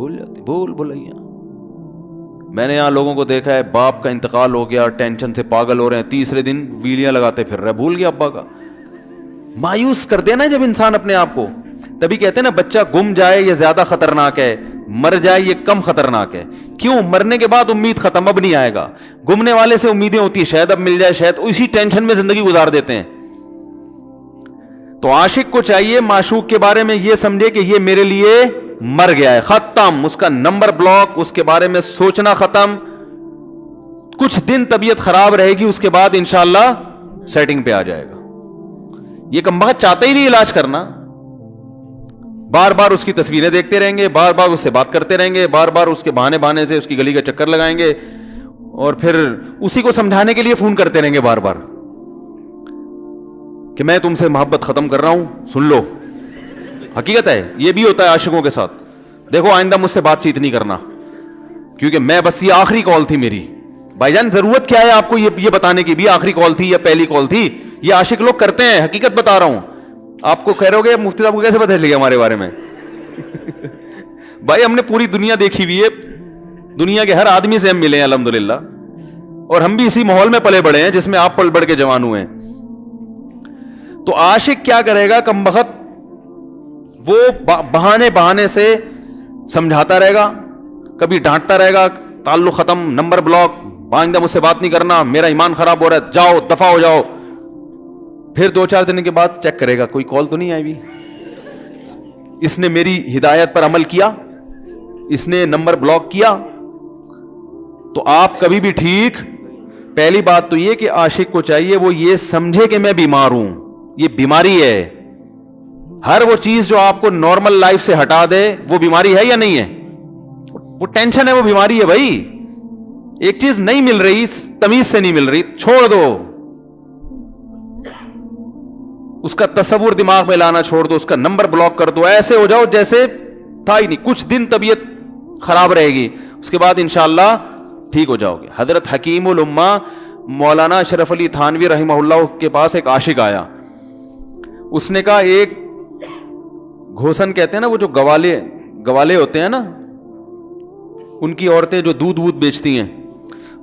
بھول جاتے, بھول بھلائیاں. میں نے یہاں لوگوں کو دیکھا ہے, باپ کا انتقال ہو گیا, ٹینشن سے پاگل ہو رہے ہیں, تیسرے دن ویلیاں لگاتے پھر رہے, بھول گیا ابا کا. مایوس کر دینا جب انسان اپنے آپ کو. تبھی کہتے ہیں نا بچہ گم جائے یہ زیادہ خطرناک ہے, مر جائے یہ کم خطرناک ہے. کیوں؟ مرنے کے بعد امید ختم, اب نہیں آئے گا. گمنے والے سے امیدیں ہوتی ہیں شاید اب مل جائے, شاید اسی ٹینشن میں زندگی گزار دیتے ہیں. تو عاشق کو چاہیے معشوق کے بارے میں یہ سمجھے کہ یہ میرے لیے مر گیا ہے, ختم, اس کا نمبر بلاک, اس کے بارے میں سوچنا ختم. کچھ دن طبیعت خراب رہے گی, اس کے بعد انشاءاللہ سیٹنگ پہ آ جائے گا. یہ کمبخت چاہتا ہی نہیں علاج کرنا, بار بار اس کی تصویریں دیکھتے رہیں گے, بار بار اس سے بات کرتے رہیں گے, بار بار اس کے بہانے سے اس کی گلی کا چکر لگائیں گے, اور پھر اسی کو سمجھانے کے لیے فون کرتے رہیں گے بار بار کہ میں تم سے محبت ختم کر رہا ہوں, سن لو. حقیقت ہے, یہ بھی ہوتا ہے عاشقوں کے ساتھ. دیکھو آئندہ مجھ سے بات چیت نہیں کرنا, کیونکہ میں بس یہ آخری کال تھی میری. بھائی جان ضرورت کیا ہے آپ کو یہ بتانے کی بھی آخری کال تھی یا پہلی کال تھی؟ یہ عاشق لوگ کرتے ہیں, حقیقت بتا رہا ہوں. آپ کو کہہ رہے ہو گے مفتی صاحب کو کیسے پتہ چل گیا ہمارے بارے میں؟ بھائی ہم نے پوری دنیا دیکھی ہوئی ہے, دنیا کے ہر آدمی سے ہم ملے ہیں الحمدللہ, اور ہم بھی اسی ماحول میں پلے بڑے ہیں جس میں آپ پل بڑھ کے جوان ہوئے ہیں. تو عاشق کیا کرے گا کمبخت, وہ بہانے سے سمجھاتا رہے گا, کبھی ڈانٹتا رہے گا, تعلق ختم, نمبر بلاک, آئندہ مجھ سے بات نہیں کرنا, میرا ایمان خراب ہو رہا ہے, جاؤ دفع ہو جاؤ. پھر 2-4 دن کے بعد چیک کرے گا کوئی کال تو نہیں آئی بھی, اس نے میری ہدایت پر عمل کیا, اس نے نمبر بلاک کیا. تو آپ کبھی بھی ٹھیک. پہلی بات تو یہ کہ عاشق کو چاہیے وہ یہ سمجھے کہ میں بیمار ہوں, یہ بیماری ہے. ہر وہ چیز جو آپ کو نارمل لائف سے ہٹا دے وہ بیماری ہے یا نہیں ہے؟ وہ ٹینشن ہے, وہ بیماری ہے بھائی. ایک چیز نہیں مل رہی, تمیز سے نہیں مل رہی, چھوڑ دو, اس کا تصور دماغ میں لانا چھوڑ دو, اس کا نمبر بلاک کر دو, ایسے ہو جاؤ جیسے تھا ہی نہیں. کچھ دن طبیعت خراب رہے گی, اس کے بعد انشاءاللہ ٹھیک ہو جاؤ گے. حضرت حکیم الامہ مولانا اشرف علی تھانوی رحمہ اللہ کے پاس ایک عاشق آیا. اس نے کہا ایک گھوسن کہتے ہیں نا, وہ جو گوالے ہوتے ہیں نا, ان کی عورتیں جو دودھ بیچتی ہیں,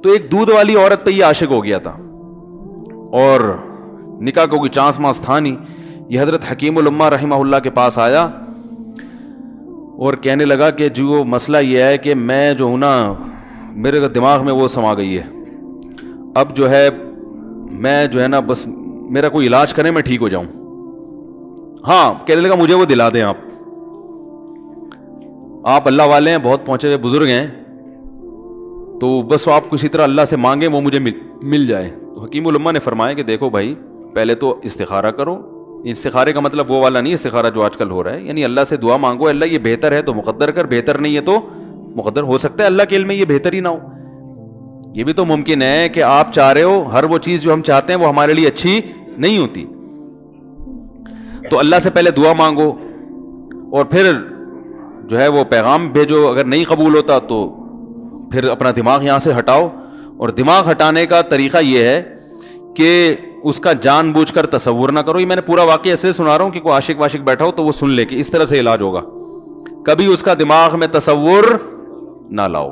تو ایک دودھ والی عورت پہ یہ عاشق ہو گیا تھا, اور نکاح کو کوئی چانس مانس تھا نہیں. یہ حضرت حکیم الامہ رحمہ اللہ کے پاس آیا اور کہنے لگا کہ جو مسئلہ یہ ہے کہ میں جو ہوں نا, میرے دماغ میں وہ سما گئی ہے, اب جو ہے میں جو ہے نا بس میرا کوئی علاج کریں میں ٹھیک ہو جاؤں. ہاں, کہنے لگا مجھے وہ دلا دیں آپ اللہ والے ہیں, بہت پہنچے ہوئے بزرگ ہیں, تو بس آپ کسی طرح اللہ سے مانگیں وہ مجھے مل جائے. تو حکیم الامہ نے فرمایا کہ دیکھو بھائی, پہلے تو استخارہ کرو. استخارے کا مطلب وہ والا نہیں استخارہ جو آج کل ہو رہا ہے, یعنی اللہ سے دعا مانگو, اللہ یہ بہتر ہے تو مقدر کر, بہتر نہیں ہے تو مقدر. ہو سکتا ہے اللہ کے علم میں یہ بہتر ہی نہ ہو, یہ بھی تو ممکن ہے کہ آپ چاہ رہے ہو ہر وہ چیز جو ہم چاہتے ہیں وہ ہمارے لیے اچھی نہیں ہوتی. تو اللہ سے پہلے دعا مانگو, اور پھر جو ہے وہ پیغام بھیجو. اگر نہیں قبول ہوتا تو پھر اپنا دماغ یہاں سے ہٹاؤ. اور دماغ ہٹانے کا طریقہ یہ ہے کہ اس کا جان بوجھ کر تصور نہ کرو. یہ میں نے پورا واقعہ ایسے سنا رہا ہوں کہ کوئی عاشق واشق بیٹھا ہو تو وہ سن لے کہ اس طرح سے علاج ہوگا. کبھی اس کا دماغ میں تصور نہ لاؤ,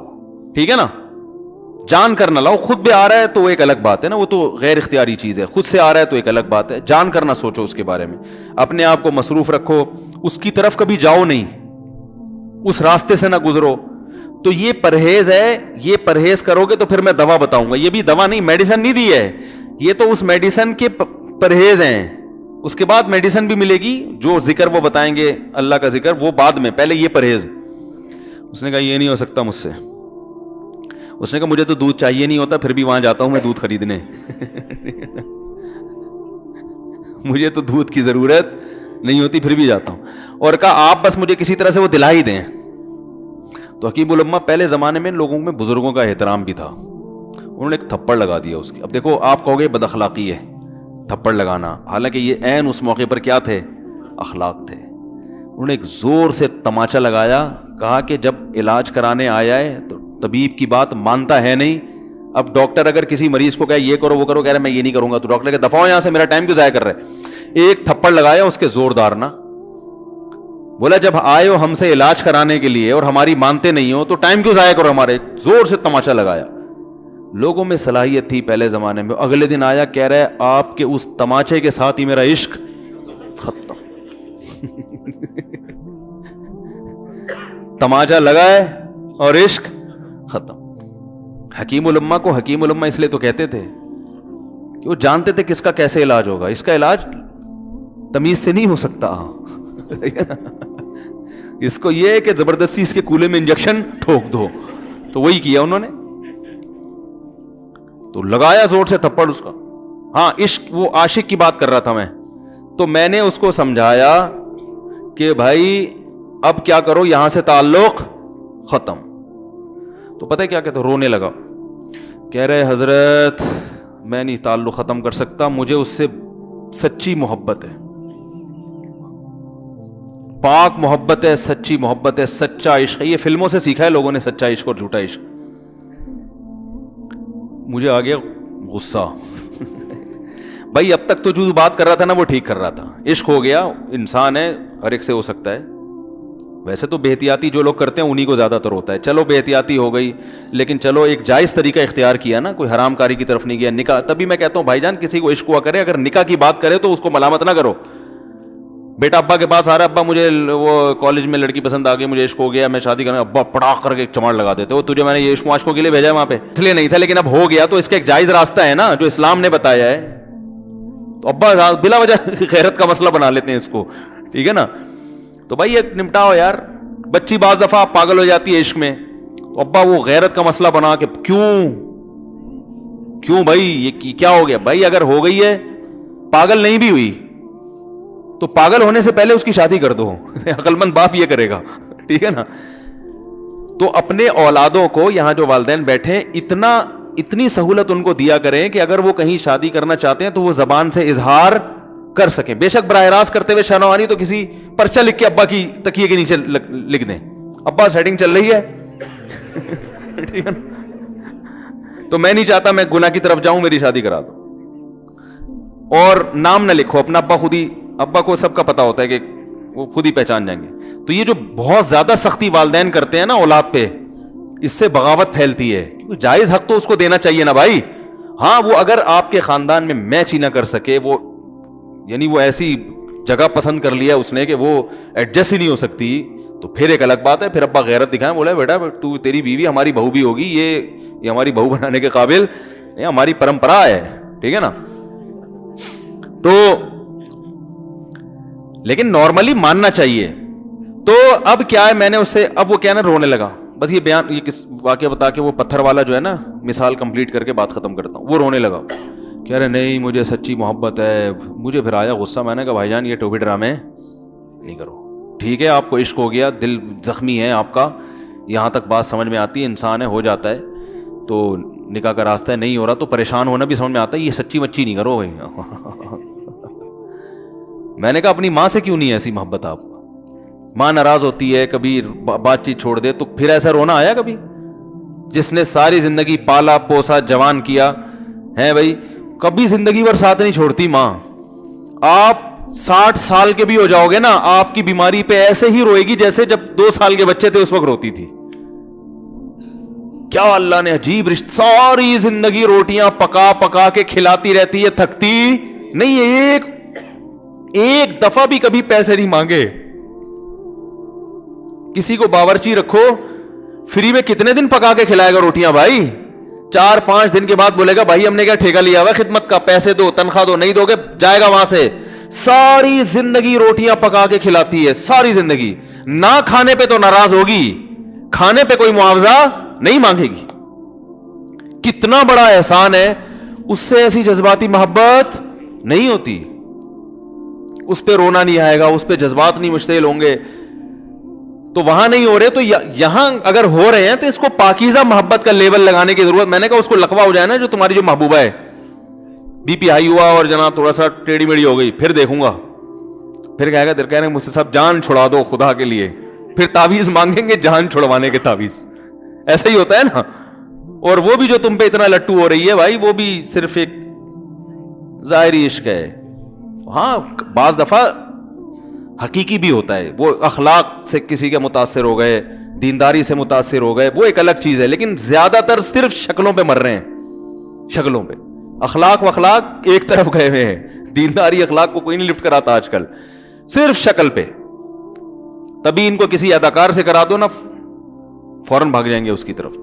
ٹھیک ہے نا, جان کر نہ لاؤ. خود بھی آ رہا ہے تو وہ ایک الگ بات ہے نا, وہ تو غیر اختیاری چیز ہے. خود سے آ رہا ہے تو ایک الگ بات ہے. جان کر نہ سوچو اس کے بارے میں, اپنے آپ کو مصروف رکھو, اس کی طرف کبھی جاؤ نہیں, اس راستے سے نہ گزرو. تو یہ پرہیز ہے, یہ پرہیز کرو گے تو پھر میں دوا بتاؤں گا. یہ بھی دوا نہیں, میڈیسن نہیں دی ہے, یہ تو اس میڈیسن کے پرہیز ہیں. اس کے بعد میڈیسن بھی ملے گی, جو ذکر وہ بتائیں گے اللہ کا ذکر وہ بعد میں, پہلے یہ پرہیز. اس نے کہا یہ نہیں ہو سکتا مجھ سے. اس نے کہا مجھے تو دودھ چاہیے نہیں ہوتا, پھر بھی وہاں جاتا ہوں میں دودھ خریدنے. مجھے تو دودھ کی ضرورت نہیں ہوتی, پھر بھی جاتا ہوں. اور کہا آپ بس مجھے کسی طرح سے وہ دلا ہی دیں. تو حکیم الامہ پہلے زمانے میں لوگوں میں بزرگوں کا احترام بھی تھا, انہوں نے ایک تھپڑ لگا دیا اس کی. اب دیکھو آپ کہو گے بد اخلاقی ہے تھپڑ لگانا, حالانکہ یہ عین اس موقع پر کیا تھے, اخلاق تھے. انہوں نے ایک زور سے تماچا لگایا, کہا کہ جب علاج کرانے آیا ہے تو طبیب کی بات مانتا ہے نہیں. اب ڈاکٹر اگر کسی مریض کو کہے یہ کرو وہ کرو, کہہ رہے میں یہ نہیں کروں گا, تو ڈاکٹر کہ دفعہ ہو یہاں سے, میرا ٹائم کیوں ضائع کر رہے. ایک تھپڑ لگایا اس کے زوردار نا, بولا جب آئے ہو ہم سے علاج کرانے کے لیے اور ہماری مانتے نہیں ہو تو ٹائم کیوں ضائع کرو ہمارے. زور سے تماشا لگایا. لوگوں میں صلاحیت تھی پہلے زمانے میں. اگلے دن آیا کہہ رہا ہے آپ کے اس تماچے کے ساتھ ہی میرا عشق ختم. تماچا لگا ہے اور عشق ختم. حکیم الامہ کو حکیم الامہ اس لیے تو کہتے تھے کہ وہ جانتے تھے کس کا کیسے علاج ہوگا. اس کا علاج تمیز سے نہیں ہو سکتا. اس کو یہ ہے کہ زبردستی اس کے کولے میں انجیکشن ٹھوک دو. تو وہی کیا انہوں نے. تو لگایا زور سے تھپڑ اس کا. ہاں عشق, وہ عاشق کی بات کر رہا تھا میں. تو میں نے اس کو سمجھایا کہ بھائی اب کیا کرو, یہاں سے تعلق ختم. تو پتہ ہے کیا کہتے, رونے لگا. کہہ رہے حضرت میں نہیں تعلق ختم کر سکتا, مجھے اس سے سچی محبت ہے, پاک محبت ہے, سچی محبت ہے, سچا عشق ہے. یہ فلموں سے سیکھا ہے لوگوں نے, سچا عشق اور جھوٹا عشق. مجھے آ گیا غصہ. بھائی اب تک تو جو بات کر رہا تھا نا وہ ٹھیک کر رہا تھا. عشق ہو گیا, انسان ہے, ہر ایک سے ہو سکتا ہے. ویسے تو بے احتیاطی جو لوگ کرتے ہیں انہی کو زیادہ تر ہوتا ہے. چلو بے احتیاطی ہو گئی, لیکن چلو ایک جائز طریقہ اختیار کیا نا, کوئی حرام کاری کی طرف نہیں گیا. نکاح, تبھی میں کہتا ہوں بھائی جان کسی کو عشق ہوا کرے, اگر نکاح کی بات کرے تو اس کو ملامت نہ کرو. بیٹا ابا کے پاس آ رہا ہے, ابا مجھے وہ کالج میں لڑکی پسند آ گئی, مجھے عشق ہو گیا, میں شادی کرنا. ابا پڑاخ کر کے ایک چماڑ لگا دیتے, وہ تجھے میں نے یہ عشق معاشقوں کے لیے بھیجا ہے وہاں پہ, اس لیے نہیں تھا, لیکن اب ہو گیا تو اس کا ایک جائز راستہ ہے نا جو اسلام نے بتایا ہے. تو ابا بلا وجہ غیرت کا مسئلہ بنا لیتے ہیں اس کو, ٹھیک ہے نا. تو بھائی یہ نمٹاؤ یار. بچی بعض دفعہ پاگل ہو جاتی ہے عشق میں, تو ابا وہ غیرت کا مسئلہ بنا کے کیوں بھائی یہ کیا ہو گیا. بھائی اگر ہو گئی ہے, پاگل نہیں بھی ہوئی تو پاگل ہونے سے پہلے اس کی شادی کر دو. عقل مند باپ یہ کرے گا, ٹھیک ہے نا. تو اپنے اولادوں کو, یہاں جو والدین بیٹھے اتنی سہولت ان کو دیا کریں کہ اگر وہ کہیں شادی کرنا چاہتے ہیں تو وہ زبان سے اظہار کر سکیں. بے شک براہ راست کرتے ہوئے شرمانی تو کسی پرچہ لکھ کے ابا کی تکیے کے نیچے لکھ دیں, ابا سیٹنگ چل رہی ہے. ٹھیک ہے نا. تو میں نہیں چاہتا میں گناہ کی طرف جاؤں, میری شادی کرا دو. اور نام نہ لکھو اپنا, ابا کو سب کا پتا ہوتا ہے کہ وہ خود ہی پہچان جائیں گے. تو یہ جو بہت زیادہ سختی والدین کرتے ہیں نا اولاد پہ, اس سے بغاوت پھیلتی ہے. کیونکہ جائز حق تو اس کو دینا چاہیے نا بھائی. ہاں وہ اگر آپ کے خاندان میں میچ ہی نہ کر سکے, وہ یعنی وہ ایسی جگہ پسند کر لیا اس نے کہ وہ ایڈجسٹ ہی نہیں ہو سکتی, تو پھر ایک الگ بات ہے. پھر ابا غیرت دکھائیں, بولا بیٹا تو تیری بیوی ہماری بہو بھی ہوگی, یہ ہماری بہو بنانے کے قابل, یہ ہماری پرمپرا ہے, ٹھیک ہے نا. تو لیکن نارملی ماننا چاہیے. تو اب کیا ہے, میں نے اس سے, اب وہ کیا نا رونے لگا. بس یہ بیان, یہ کس واقعہ بتا کے وہ پتھر والا جو ہے نا مثال کمپلیٹ کر کے بات ختم کرتا ہوں. وہ رونے لگا, کہہ رہے نہیں مجھے سچی محبت ہے. مجھے پھر آیا غصہ, میں نے کہا بھائی جان یہ ٹوپی ڈرامے نہیں کرو. ٹھیک ہے آپ کو عشق ہو گیا, دل زخمی ہے آپ کا, یہاں تک بات سمجھ میں آتی ہے, انسان ہے, ہو جاتا ہے. تو نکاح کا راستہ ہے, نہیں ہو رہا تو پریشان ہونا بھی سمجھ میں آتا ہے, یہ سچی مچی نہیں کرو بھائی. میں نے کہا اپنی ماں سے کیوں نہیں ایسی محبت آپ کو, ماں ناراض ہوتی ہے, کبھی بات چیت چھوڑ دے تو پھر ایسا رونا آیا کبھی؟ جس نے ساری زندگی پالا پوسا جوان کیا ہے بھائی, کبھی زندگی بھر ساتھ نہیں چھوڑتی ماں. آپ 60 سال کے بھی ہو جاؤ گے نا, آپ کی بیماری پہ ایسے ہی روئے گی جیسے جب 2 سال کے بچے تھے اس وقت روتی تھی. کیا اللہ نے عجیب رشتہ, ساری زندگی روٹیاں پکا پکا کے کھلاتی رہتی ہے, تھکتی نہیں ہے, ایک دفعہ بھی کبھی پیسے نہیں مانگے. کسی کو باورچی رکھو, فری میں کتنے دن پکا کے کھلائے گا روٹیاں بھائی؟ 4-5 دن کے بعد بولے گا بھائی ہم نے کیا ٹھیکہ لیا ہوا خدمت کا, پیسے دو, تنخواہ دو, نہیں دو گے جائے گا وہاں سے. ساری زندگی روٹیاں پکا کے کھلاتی ہے, ساری زندگی. نہ کھانے پہ تو ناراض ہوگی, کھانے پہ کوئی معاوضہ نہیں مانگے گی. کتنا بڑا احسان ہے, اس سے ایسی جذباتی محبت نہیں ہوتی. اس پہ رونا نہیں آئے گا, اس پہ جذبات نہیں مشتعل ہوں گے. تو وہاں نہیں ہو رہے تو یہاں اگر ہو رہے ہیں تو اس کو پاکیزہ محبت کا لیبل لگانے کی ضرورت. میں نے کہا اس کو لقبہ ہو جائے نا جو تمہاری جو محبوبہ ہے, بی پی ہائی ہوا اور جناب تھوڑا سا ٹیڑھی میڑھی ہو گئی, پھر دیکھوں گا, پھر کہے گا کہہ رہے ہیں مجھ سے صاحب جان چھڑا دو خدا کے لیے, پھر تعویذ مانگیں گے جان چھڑوانے کے تعویذ. ایسا ہی ہوتا ہے نا. اور وہ بھی جو تم پہ اتنا لٹو ہو رہی ہے بھائی, وہ بھی صرف ایک ظاہری عشق ہے. ہاں بعض دفعہ حقیقی بھی ہوتا ہے. وہ اخلاق سے کسی کے متاثر ہو گئے, دینداری سے متاثر ہو گئے, وہ ایک الگ چیز ہے. لیکن زیادہ تر صرف شکلوں پہ مر رہے ہیں, شکلوں پہ. اخلاق و اخلاق ایک طرف گئے ہوئے ہیں, دینداری اخلاق کو کوئی نہیں لفٹ کراتا آج کل, صرف شکل پہ. تبھی ان کو کسی اداکار سے کرا دو نا, فوراً بھاگ جائیں گے اس کی طرف.